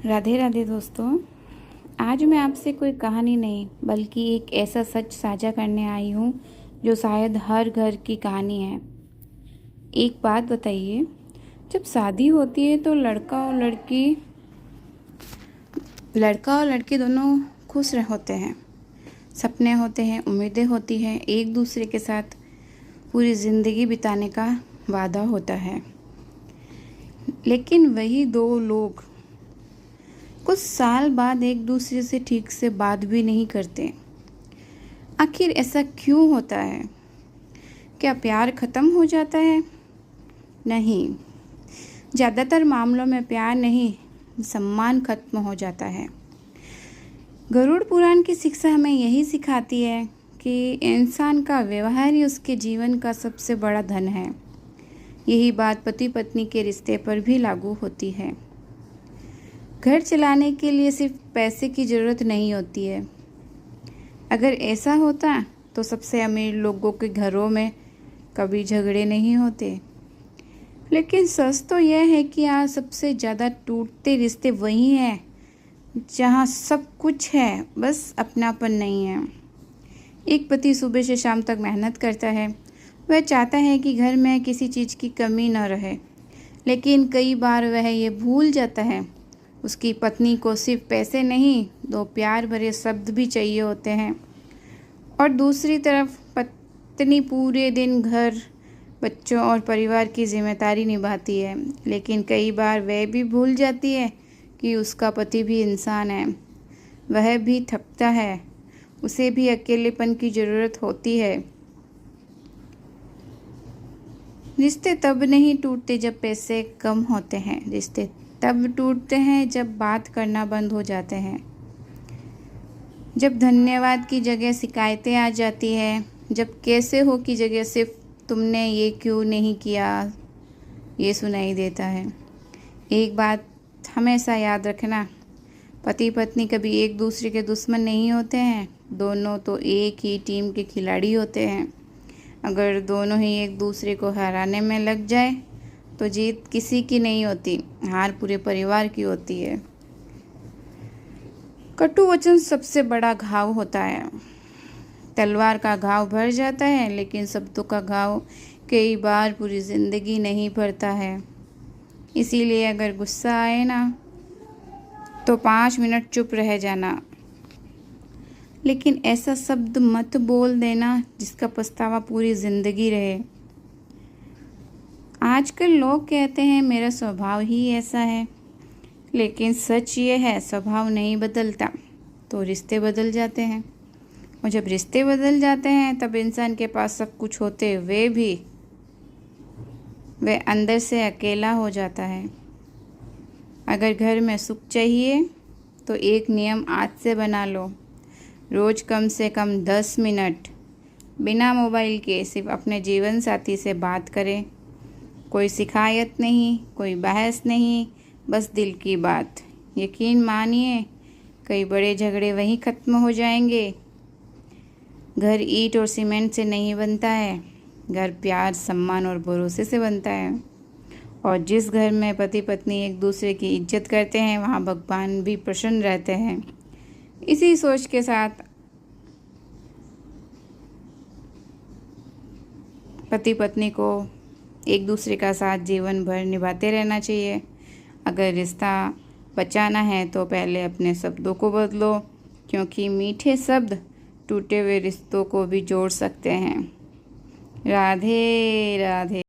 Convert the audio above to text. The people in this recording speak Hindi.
राधे राधे दोस्तों। आज मैं आपसे कोई कहानी नहीं बल्कि एक ऐसा सच साझा करने आई हूँ जो शायद हर घर की कहानी है। एक बात बताइए, जब शादी होती है तो लड़का और लड़की दोनों खुश होते हैं। सपने होते हैं, उम्मीदें होती हैं, एक दूसरे के साथ पूरी ज़िंदगी बिताने का वादा होता है। लेकिन वही दो लोग कुछ साल बाद एक दूसरे से ठीक से बात भी नहीं करते। आखिर ऐसा क्यों होता है? क्या प्यार खत्म हो जाता है? नहीं, ज़्यादातर मामलों में प्यार नहीं, सम्मान खत्म हो जाता है। गरुड़ पुराण की शिक्षा हमें यही सिखाती है कि इंसान का व्यवहार ही उसके जीवन का सबसे बड़ा धन है। यही बात पति पत्नी के रिश्ते पर भी लागू होती है। घर चलाने के लिए सिर्फ पैसे की ज़रूरत नहीं होती है। अगर ऐसा होता तो सबसे अमीर लोगों के घरों में कभी झगड़े नहीं होते। लेकिन सच तो यह है कि आज सबसे ज़्यादा टूटते रिश्ते वही हैं जहाँ सब कुछ है, बस अपनापन नहीं है। एक पति सुबह से शाम तक मेहनत करता है। वह चाहता है कि घर में किसी चीज़ की कमी न रहे, लेकिन कई बार वह ये भूल जाता है उसकी पत्नी को सिर्फ पैसे नहीं, दो प्यार भरे शब्द भी चाहिए होते हैं। और दूसरी तरफ पत्नी पूरे दिन घर, बच्चों और परिवार की जिम्मेदारी निभाती है, लेकिन कई बार वह भी भूल जाती है कि उसका पति भी इंसान है। वह भी थकता है, उसे भी अकेलेपन की ज़रूरत होती है। रिश्ते तब नहीं टूटते जब पैसे कम होते हैं, रिश्ते तब टूटते हैं जब बात करना बंद हो जाते हैं, जब धन्यवाद की जगह शिकायतें आ जाती है, जब कैसे हो की जगह सिर्फ तुमने ये क्यों नहीं किया ये सुनाई देता है। एक बात हमेशा याद रखना, पति पत्नी कभी एक दूसरे के दुश्मन नहीं होते हैं, दोनों तो एक ही टीम के खिलाड़ी होते हैं। अगर दोनों ही एक दूसरे को हराने में लग जाए तो जीत किसी की नहीं होती, हार पूरे परिवार की होती है। कटु वचन सबसे बड़ा घाव होता है। तलवार का घाव भर जाता है, लेकिन शब्दों का घाव कई बार पूरी ज़िंदगी नहीं भरता है। इसीलिए अगर गुस्सा आए ना तो 5 मिनट चुप रह जाना, लेकिन ऐसा शब्द मत बोल देना जिसका पछतावा पूरी ज़िंदगी रहे। आजकल लोग कहते हैं मेरा स्वभाव ही ऐसा है, लेकिन सच ये है स्वभाव नहीं बदलता तो रिश्ते बदल जाते हैं। और जब रिश्ते बदल जाते हैं तब इंसान के पास सब कुछ होते हुए भी वह अंदर से अकेला हो जाता है। अगर घर में सुख चाहिए तो एक नियम आज से बना लो, रोज़ कम से कम 10 मिनट बिना मोबाइल के सिर्फ अपने जीवन साथी से बात करें। कोई शिकायत नहीं, कोई बहस नहीं, बस दिल की बात। यकीन मानिए कई बड़े झगड़े वहीं ख़त्म हो जाएंगे। घर ईंट और सीमेंट से नहीं बनता है, घर प्यार, सम्मान और भरोसे से बनता है। और जिस घर में पति पत्नी एक दूसरे की इज्जत करते हैं वहाँ भगवान भी प्रसन्न रहते हैं। इसी सोच के साथ पति पत्नी को एक दूसरे का साथ जीवन भर निभाते रहना चाहिए। अगर रिश्ता बचाना है तो पहले अपने शब्दों को बदलो, क्योंकि मीठे शब्द टूटे हुए रिश्तों को भी जोड़ सकते हैं। राधे राधे।